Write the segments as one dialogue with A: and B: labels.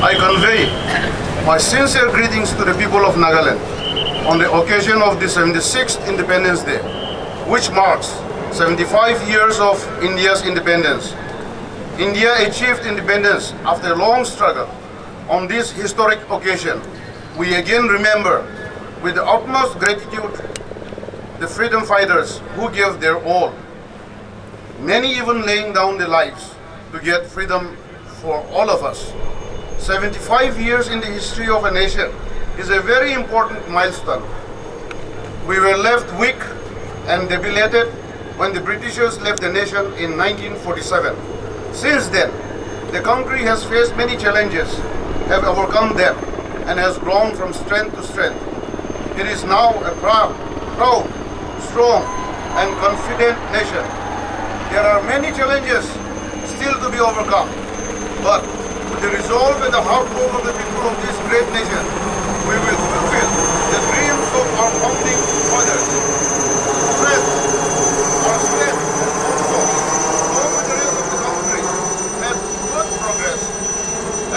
A: I convey my sincere greetings to the people of Nagaland on the occasion of the 76th Independence Day, which marks 75 years of India's independence. India achieved independence after a long struggle. On this historic occasion, we again remember with the utmost gratitude the freedom fighters who gave their all, many even laying down their lives to get freedom for all of us. 75 years in the history of a nation is a very important milestone. We were left weak and debilitated when the Britishers left the nation in 1947. Since then, the country has faced many challenges, have overcome them, and has grown from strength to strength. It is now a proud, strong, and confident nation. There are many challenges still to be overcome, but with the resolve and the hard work of the people of this great nation, we will fulfill the dreams of our founding fathers. Friends, our state also, along with the rest of the country, had good progress.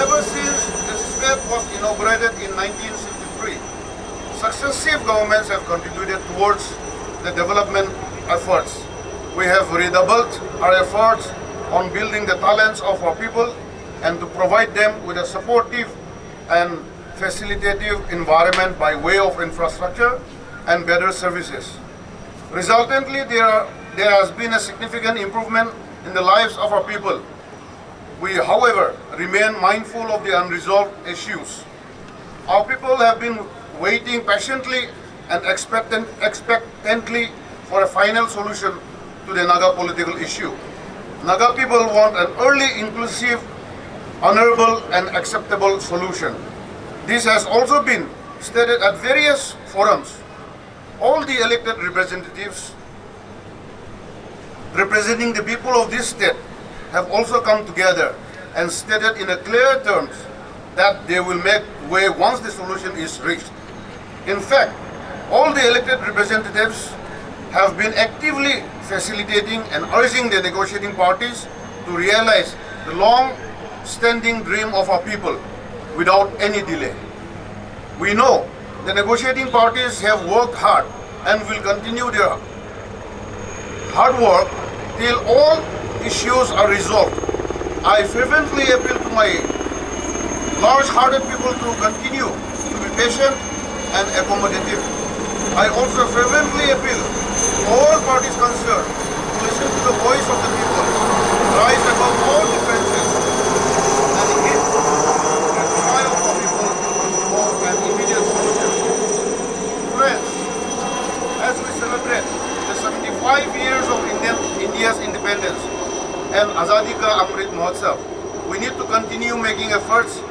A: Ever since the state was inaugurated in 1963, successive governments have contributed towards the development efforts. We have redoubled our efforts on building the talents of our people and to provide them with a supportive and facilitative environment by way of infrastructure and better services. Resultantly, there has been a significant improvement in the lives of our people. We, however, remain mindful of the unresolved issues. Our people have been waiting patiently and expectantly for a final solution to the Naga political issue. Naga people want an early, inclusive, honorable and acceptable solution. This has also been stated at various forums. All the elected representatives representing the people of this state have also come together and stated in a clear terms that they will make way once the solution is reached. In fact, all the elected representatives have been actively facilitating and urging the negotiating parties to realize the long-standing dream of our people without any delay. We know the negotiating parties have worked hard and will continue their hard work till all issues are resolved. I fervently appeal to my large-hearted people to continue to be patient and accommodative. I also fervently appeal to all parties concerned to listen to the voice of the people, rise above all differences, and hit the cry of our people for an immediate solution. Friends, as we celebrate the 75 years of India's independence and Azadi Ka Amrit Mahotsav, we need to continue making efforts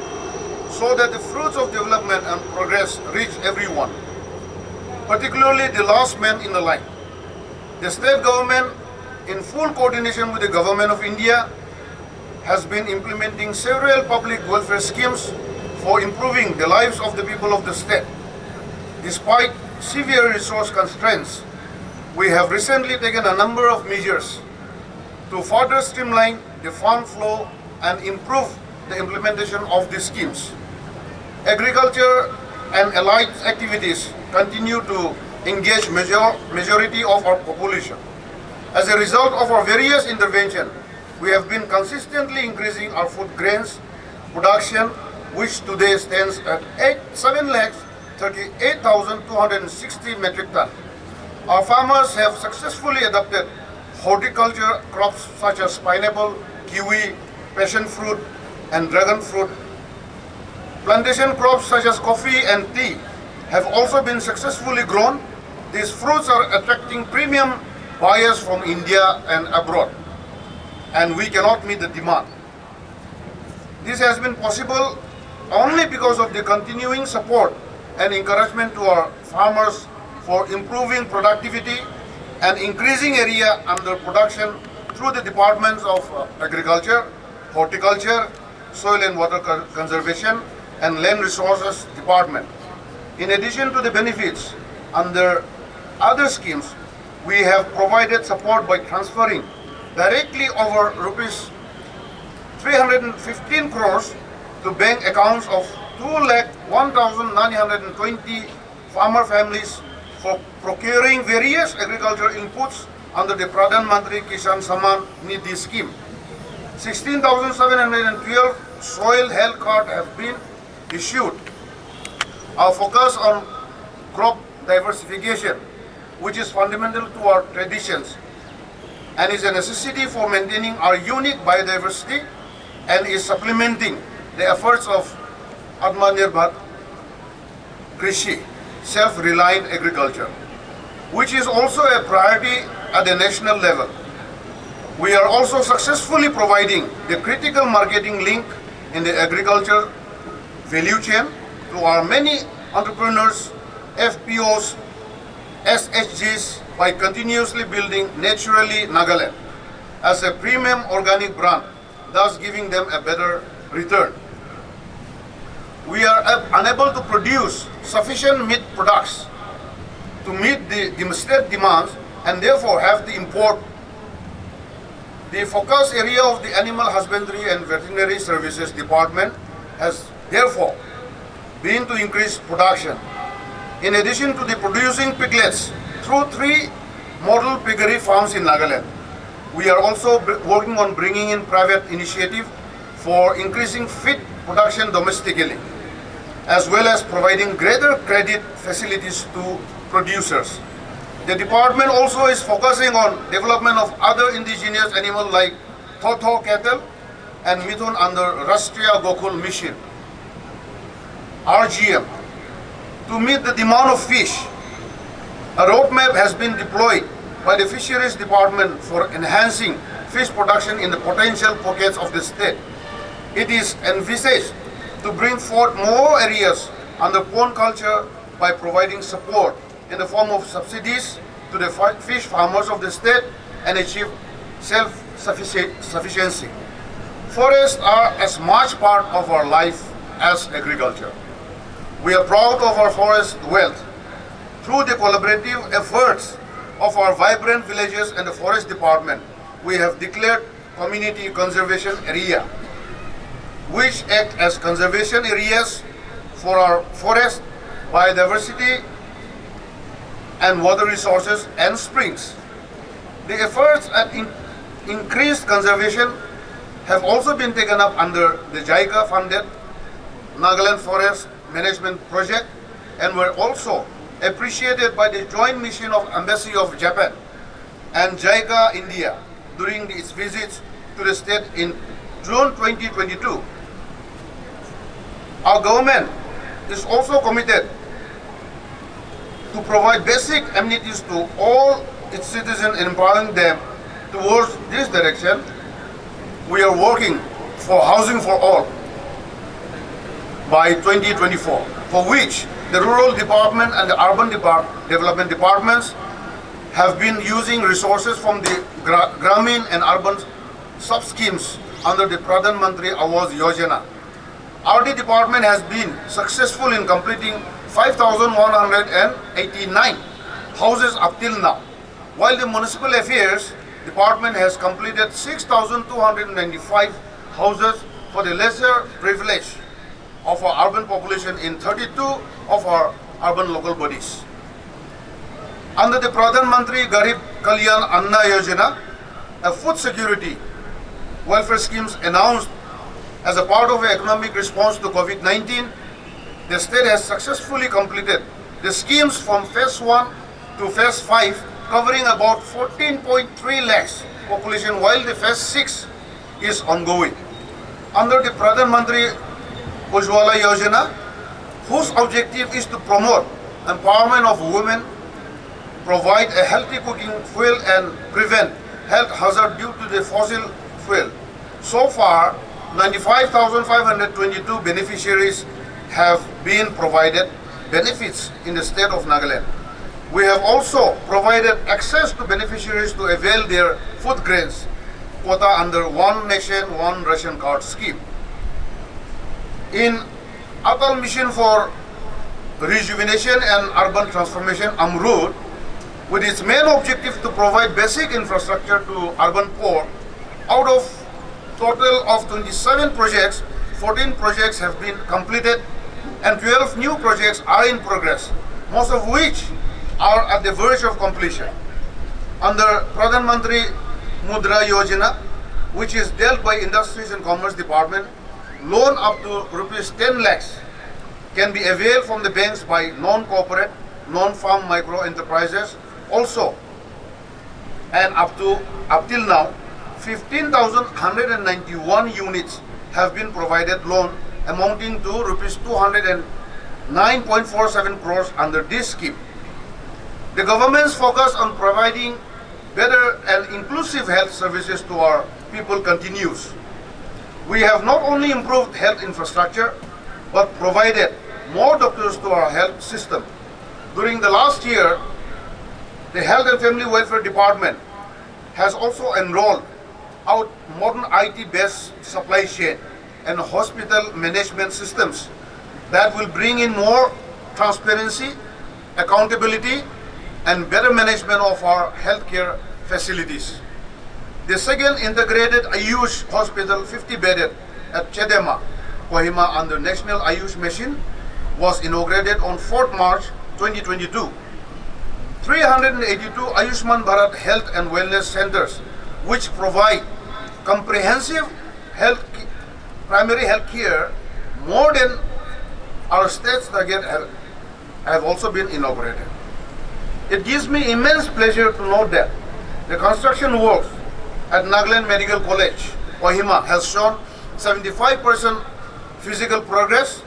A: so that the fruits of development and progress reach everyone, particularly the last man in the line. The state government, in full coordination with the government of India, has been implementing several public welfare schemes for improving the lives of the people of the state. Despite severe resource constraints, we have recently taken a number of measures to further streamline the fund flow and improve the implementation of these schemes. Agriculture and allied activities continue to engage majority of our population. As a result of our various interventions, we have been consistently increasing our food grains production, which today stands at 7,38,260 metric tons. Our farmers have successfully adopted horticulture crops such as pineapple, kiwi, passion fruit, and dragon fruit. Plantation crops such as coffee and tea have also been successfully grown. These fruits are attracting premium buyers from India and abroad, and we cannot meet the demand. This has been possible only because of the continuing support and encouragement to our farmers for improving productivity and increasing area under production through the departments of agriculture, horticulture, soil and water conservation, and land resources department. In addition to the benefits under other schemes, we have provided support by transferring directly over rupees 315 crores to bank accounts of 2,01,920 farmer families for procuring various agricultural inputs under the Pradhan Mantri Kisan Samman Nidhi scheme. 16,712 soil health cards have been issued. Our focus on crop diversification, which is fundamental to our traditions and is a necessity for maintaining our unique biodiversity and is supplementing the efforts of Atmanirbhar Krishi, self-reliant agriculture, which is also a priority at the national level. We are also successfully providing the critical marketing link in the agriculture value chain to our many entrepreneurs, FPOs, SHGs by continuously building Naturally Nagaland as a premium organic brand, thus giving them a better return. We are unable to produce sufficient meat products to meet the domestic demands and therefore have to import. The focus area of the Animal Husbandry and Veterinary Services Department has therefore been to increase production. In addition to the producing piglets through 3 model piggery farms in Nagaland, we are also working on bringing in private initiative for increasing feed production domestically, as well as providing greater credit facilities to producers. The department also is focusing on development of other indigenous animals like Tovihoto cattle and Mithun under Rashtriya Gokul Mission, RGM. To meet the demand of fish, a roadmap has been deployed by the Fisheries Department for enhancing fish production in the potential pockets of the state. It is envisaged to bring forth more areas under pond culture by providing support in the form of subsidies to the fish farmers of the state and achieve self-sufficiency. Forests are as much part of our life as agriculture. We are proud of our forest wealth. Through the collaborative efforts of our vibrant villages and the forest department, we have declared community conservation area, which act as conservation areas for our forest, biodiversity, and water resources and springs. The efforts at increased conservation have also been taken up under the JICA-funded Nagaland Forest Management Project and were also appreciated by the joint mission of Embassy of Japan and JICA India during its visits to the state in June 2022. Our government is also committed to provide basic amenities to all its citizens, empowering them towards this direction. We are working for housing for all by 2024, for which the Rural Department and the Urban Development Departments have been using resources from the Gramin and Urban sub-schemes under the Pradhan Mantri Awas Yojana. RD department has been successful in completing 5,189 houses up till now, while the Municipal Affairs Department has completed 6,295 houses for the lesser privilege of our urban population in 32 of our urban local bodies. Under the Pradhan Mantri Garib Kalyan Anna Yojana, a food security welfare schemes announced as a part of the economic response to COVID-19, the state has successfully completed the schemes from phase 1 to phase 5, covering about 14.3 lakhs population, while the phase 6 is ongoing. Under the Pradhan Mantri Ujjwala Yojana, whose objective is to promote empowerment of women, provide a healthy cooking fuel and prevent health hazard due to the fossil fuel. So far, 95,522 beneficiaries have been provided benefits in the state of Nagaland. We have also provided access to beneficiaries to avail their food grains quota under One Nation, One Ration Card scheme. In Atal Mission for Rejuvenation and Urban Transformation, AMRUT, with its main objective to provide basic infrastructure to urban poor, out of total of 27 projects, 14 projects have been completed and 12 new projects are in progress, most of which are at the verge of completion. Under Pradhan Mantri Mudra Yojana, which is dealt by Industries and Commerce Department, loan up to rupees 10 lakhs can be availed from the banks by non-corporate, non-farm micro enterprises also. And up till now, 15,191 units have been provided loan amounting to rupees 209.47 crores under this scheme. The government's focus on providing better and inclusive health services to our people continues. We have not only improved health infrastructure, but provided more doctors to our health system. During the last year, the Health and Family Welfare Department has also enrolled out modern IT-based supply chain and hospital management systems that will bring in more transparency, accountability, and better management of our healthcare facilities. The second integrated Ayush hospital, 50-bedded at Chedema, Kohima under National Ayush Mission was inaugurated on 4th March 2022. 382 Ayushman Bharat Health and Wellness Centers, which provide comprehensive primary health care more than our state's target, have also been inaugurated. It gives me immense pleasure to note that the construction works at Nagaland Medical College, Kohima, has shown 75% physical progress.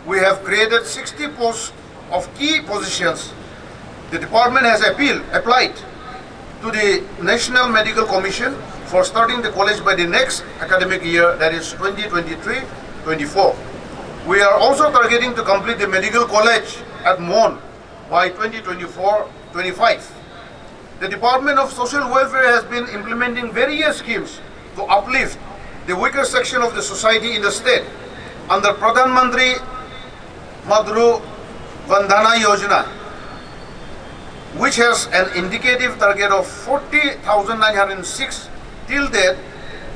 A: We have created 60 posts of key positions. The department has applied to the National Medical Commission for starting the college by the next academic year, that is 2023-24. We are also targeting to complete the medical college at Mon by 2024-25. The Department of Social Welfare has been implementing various schemes to uplift the weaker section of the society in the state. Under Pradhan Mantri Madru Vandana Yojana, which has an indicative target of 40,906 till date,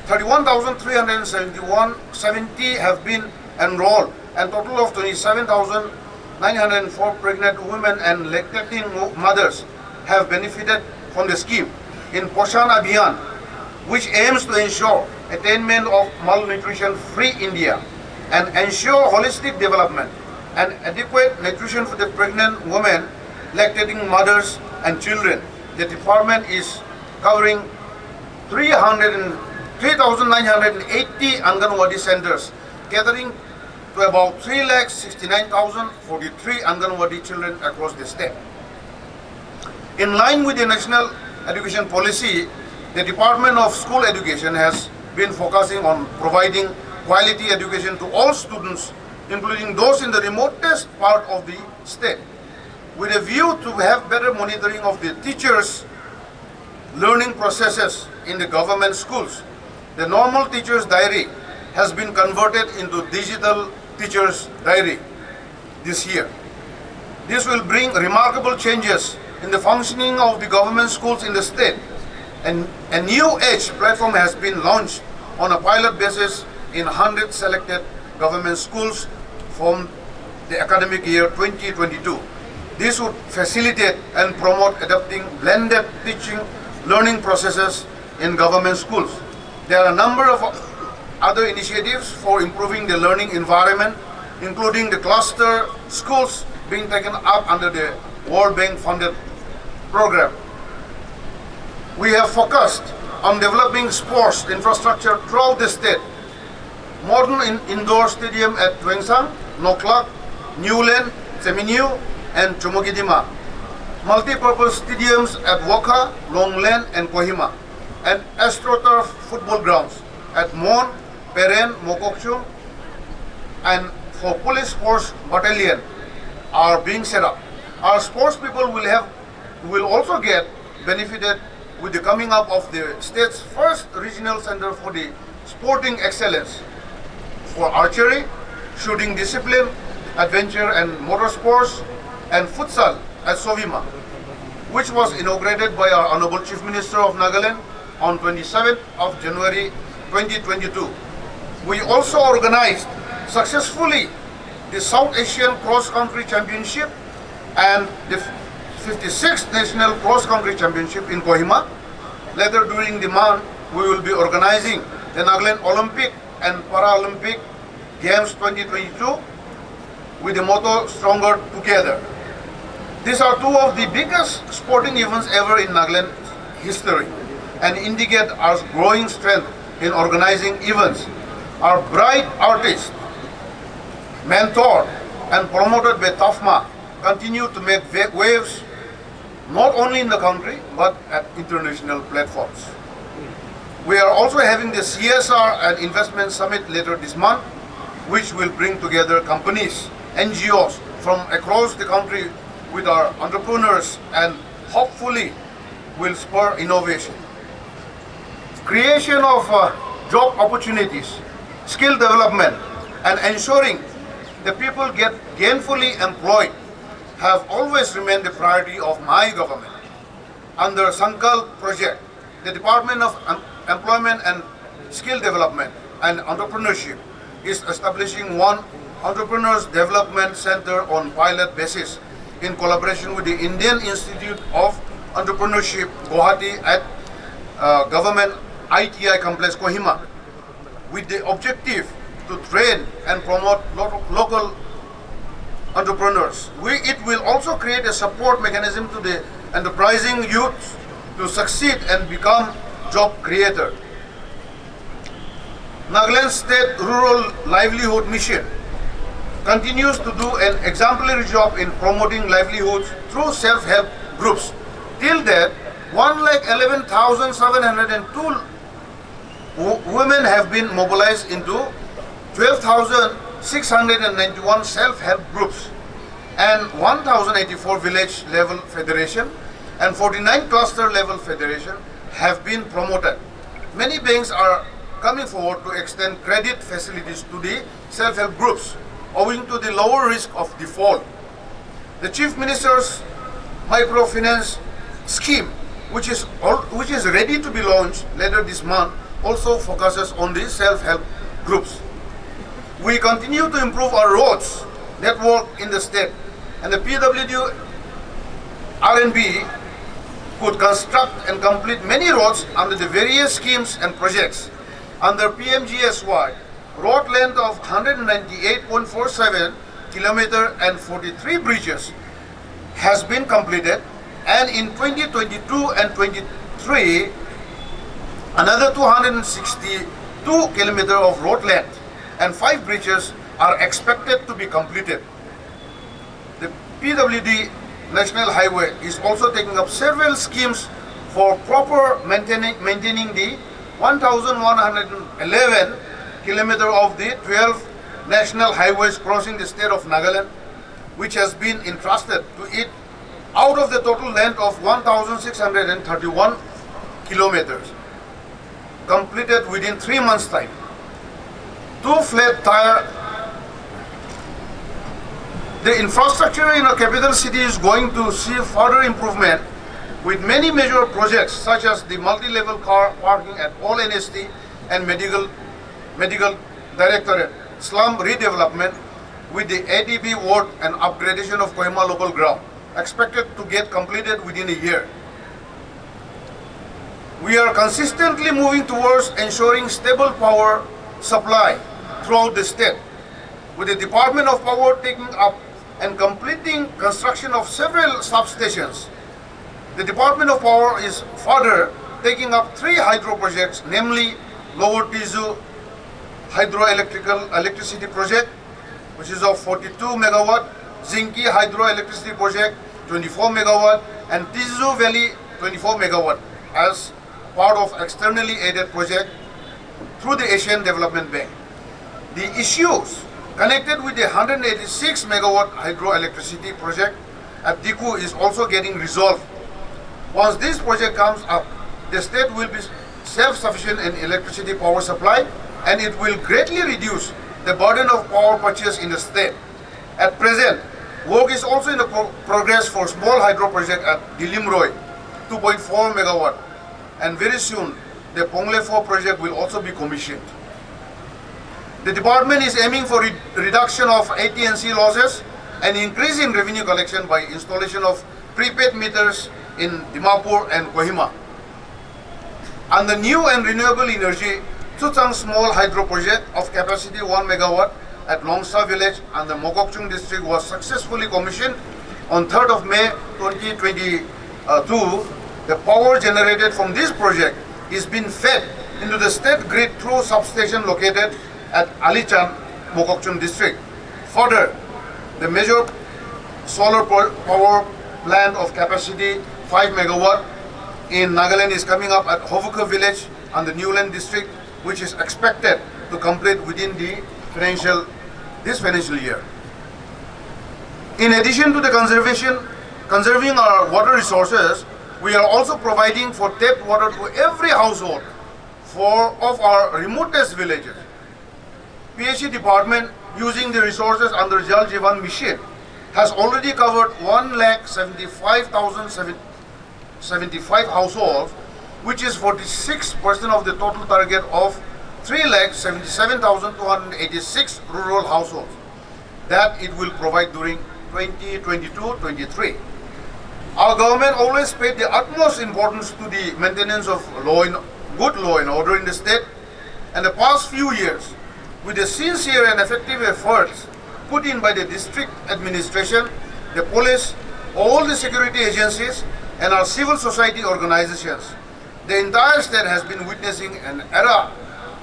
A: 31,370 have been enrolled, and total of 27,904 pregnant women and lactating mothers have benefited from the scheme. In Poshan Abhiyan, which aims to ensure attainment of malnutrition-free India and ensure holistic development and adequate nutrition for the pregnant women, lactating mothers and children, the department is covering 3,980 Anganwadi centers, gathering to about 3,69,043 Anganwadi children across the state. In line with the national education policy, the Department of School Education has been focusing on providing quality education to all students, including those in the remotest part of the state, with a view to have better monitoring of the teachers' learning processes in the government schools. The normal teacher's diary has been converted into digital teacher's diary this year. This will bring remarkable changes in the functioning of the government schools in the state. And a new age platform has been launched on a pilot basis in 100 selected government schools from the academic year 2022. This would facilitate and promote adopting blended teaching learning processes in government schools. There are a number of other initiatives for improving the learning environment, including the cluster schools being taken up under the World Bank funded program. We have focused on developing sports infrastructure throughout the state. Modern indoor stadium at Twengsang, Noklak, Newland, Seminyu, and Chumogidima. Multi-purpose stadiums at Wokha, Longland, and Kohima. And AstroTurf football grounds at Mon, Peren, Mokokchung, and for police sports battalion are being set up. Our sports people will also get benefited with the coming up of the state's first regional center for the sporting excellence for archery, shooting discipline, adventure and motorsports, and futsal at Sovima, which was inaugurated by our Honorable Chief Minister of Nagaland on 27th of January 2022. We also organized successfully the South Asian Cross Country Championship and the 56th National Cross Country Championship in Kohima. Later during the month, we will be organizing the Nagaland Olympic and Paralympic Games 2022 with the motto Stronger Together. These are two of the biggest sporting events ever in Nagaland history and indicate our growing strength in organizing events. Our bright artists, mentored and promoted by TAFMA, continue to make waves not only in the country but at international platforms. We are also having the CSR and Investment Summit later this month, which will bring together companies, NGOs from across the country with our entrepreneurs and hopefully will spur innovation. Creation of job opportunities, skill development, and ensuring the people get gainfully employed have always remained the priority of my government. Under Sankalp project, the Department of Employment and Skill Development and Entrepreneurship is establishing one Entrepreneurs Development Center on pilot basis in collaboration with the Indian Institute of Entrepreneurship, Guwahati at Government ITI Complex, Kohima, with the objective to train and promote local entrepreneurs. It will also create a support mechanism to the enterprising youth to succeed and become job creator. Nagaland State Rural Livelihood Mission continues to do an exemplary job in promoting livelihoods through self-help groups. Till date, 1,11,702 women have been mobilized into 12,691 self-help groups and 1,084 village level federation and 49 cluster level federation have been promoted. Many banks are coming forward to extend credit facilities to the self-help groups owing to the lower risk of default. The Chief Minister's microfinance scheme, which is ready to be launched later this month, also focuses on the self-help groups. We continue to improve our roads network in the state, and the PWD R&B could construct and complete many roads under the various schemes and projects. Under PMGSY, road length of 198.47 km and 43 bridges has been completed, and in 2022 and 23, another 262 km of road length and 5 bridges are expected to be completed. The PWD National Highway is also taking up several schemes for proper maintaining the 1,111 km of the 12 national highways crossing the state of Nagaland, which has been entrusted to it out of the total length of 1,631 kilometers, completed within 3 months' time. 2 flat tire. The infrastructure in a capital city is going to see further improvement with many major projects such as the multi-level car parking at all NST and medical directorate, slum redevelopment with the ADB ward and upgradation of Kohima local ground, expected to get completed within a year. We are consistently moving towards ensuring stable power supply throughout the state, with the Department of Power taking up and completing construction of several substations. The Department of Power is further taking up 3 hydro projects, namely Lower Tizu Hydroelectricity Project, which is of 42 megawatt, Zinki Hydroelectricity Project, 24 megawatt, and Tizu Valley, 24 megawatt, as part of externally aided project through the Asian Development Bank. The issues connected with the 186 megawatt hydroelectricity project at Diku is also getting resolved. Once this project comes up, the state will be self-sufficient in electricity power supply, and it will greatly reduce the burden of power purchase in the state. At present, work is also in the progress for small hydro project at Dilimroy, 2.4 megawatt, and very soon the Pongle 4 project will also be commissioned. The department is aiming for reduction of AT&C losses and increase in revenue collection by installation of prepaid meters in Dimapur and Kohima. And the new and renewable energy Chuchang small hydro project of capacity 1 megawatt at Longsa village and the Mokokchung district was successfully commissioned on 3rd of May 2022. The power generated from this project is being fed into the state grid through substation located at Alichan, Mokokchung district. Further, the major solar power plant of capacity 5 megawatt in Nagaland is coming up at Hovuka village and the Newland district, which is expected to complete within this financial year. In addition to the conserving our water resources, we are also providing for tapped water to every household of our remotest villages. PHE department, using the resources under Jal Jeevan mission, has already covered 1,75,075 households, which is 46% of the total target of 3,77,286 rural households that it will provide during 2022-23. Our government always paid the utmost importance to the maintenance of good law and order in the state, and the past few years, with the sincere and effective efforts put in by the district administration, the police, all the security agencies, and our civil society organizations, the entire state has been witnessing an era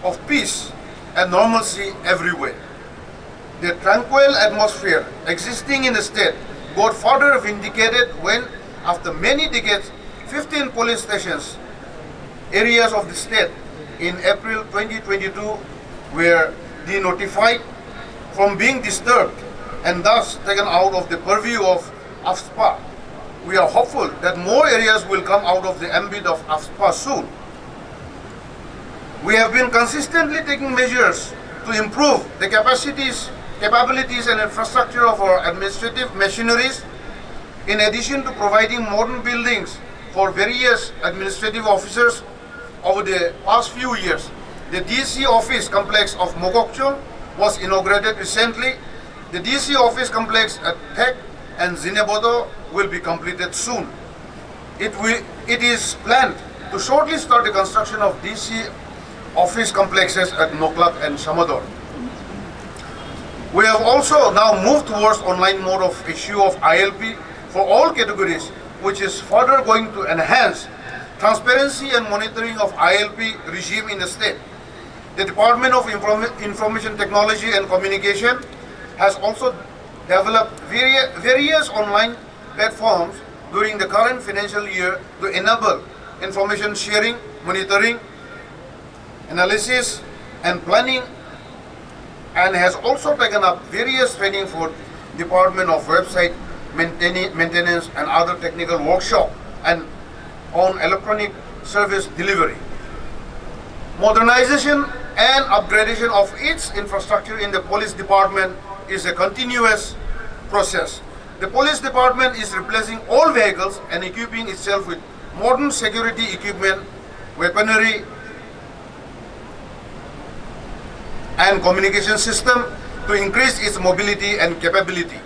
A: of peace and normalcy everywhere. The tranquil atmosphere existing in the state got further vindicated when, after many decades, 15 police stations, areas of the state in April 2022 were denotified from being disturbed and thus taken out of the purview of AFSPA. We are hopeful that more areas will come out of the ambit of AFSPA soon. We have been consistently taking measures to improve the capabilities and infrastructure of our administrative machineries. In addition to providing modern buildings for various administrative officers over the past few years, the DC office complex of Mokokchung was inaugurated recently. The DC office complex at Thek and Zinebodo will be completed soon. It is planned to shortly start the construction of DC office complexes at Noklak and Samador. We have also now moved towards online mode of issue of ILP for all categories, which is further going to enhance transparency and monitoring of ILP regime in the state. The Department of Information Technology and Communication has also developed various online platforms during the current financial year to enable information sharing, monitoring, analysis, and planning, and has also taken up various training for Department of Website Maintenance and other technical workshop and on electronic service delivery. Modernization and upgradation of its infrastructure in the police department is a continuous process. The police department is replacing all vehicles and equipping itself with modern security equipment, weaponry, and communication system to increase its mobility and capability.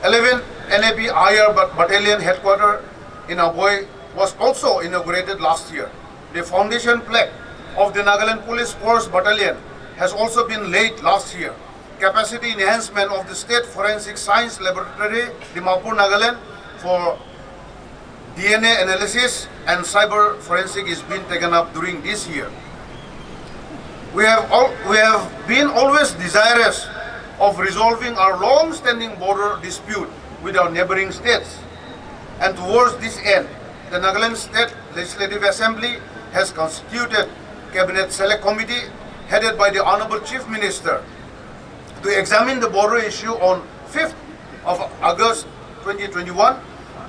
A: 11th NAP IR Battalion Headquarters in Aboy was also inaugurated last year. The foundation plaque of the Nagaland Police Force Battalion has also been laid last year. Capacity enhancement of the State Forensic Science Laboratory, Dimapur, Nagaland, for DNA analysis and cyber forensic is being taken up during this year. We have been always desirous of resolving our long-standing border dispute with our neighboring states. And towards this end, the Nagaland State Legislative Assembly has constituted Cabinet Select Committee headed by the Honorable Chief Minister to examine the border issue on 5th of August 2021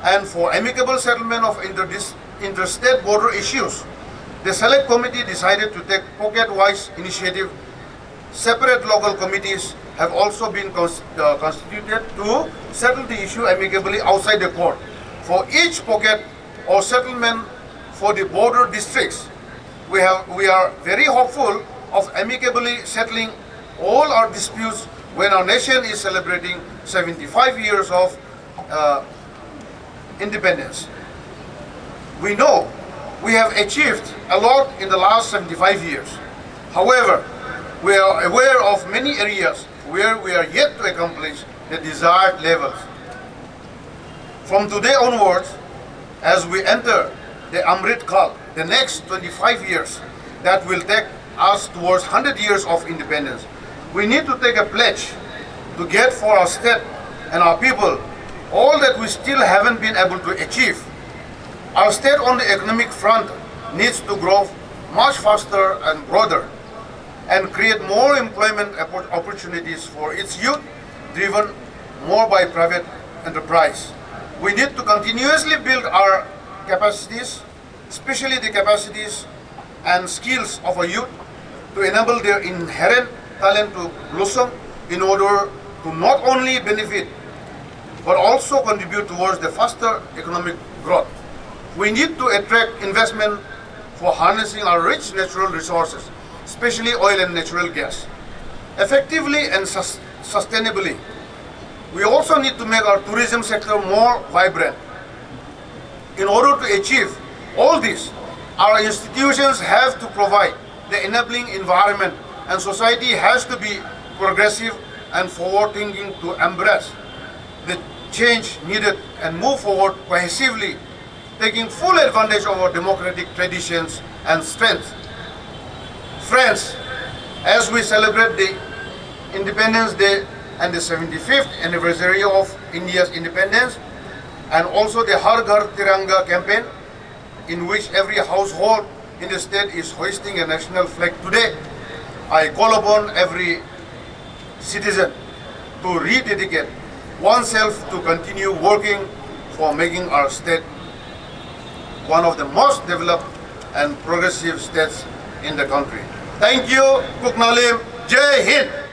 A: and for amicable settlement of interstate border issues. The Select Committee decided to take pocket-wise initiative. Separate local committees have also been constituted to settle the issue amicably outside the court. For each pocket or settlement for the border districts, we are very hopeful of amicably settling all our disputes when our nation is celebrating 75 years of independence. We know we have achieved a lot in the last 75 years. However, we are aware of many areas where we are yet to accomplish the desired levels. From today onwards, as we enter the Amrit Kal, the next 25 years that will take us towards 100 years of independence, we need to take a pledge to get for our state and our people all that we still haven't been able to achieve. Our state on the economic front needs to grow much faster and broader and create more employment opportunities for its youth, driven more by private enterprise. We need to continuously build our capacities, especially the capacities and skills of our youth, to enable their inherent talent to blossom in order to not only benefit but also contribute towards the faster economic growth. We need to attract investment for harnessing our rich natural resources, especially oil and natural gas, effectively and sustainably. We also need to make our tourism sector more vibrant. In order to achieve all this, our institutions have to provide the enabling environment, and society has to be progressive and forward-thinking to embrace the change needed and move forward cohesively, taking full advantage of our democratic traditions and strengths. Friends, as we celebrate the Independence Day and the 75th anniversary of India's independence, and also the Har Ghar Tiranga campaign, in which every household in the state is hoisting a national flag today, I call upon every citizen to rededicate oneself to continue working for making our state one of the most developed and progressive states in the country. Thank you, Kuknalim. Jai Hind.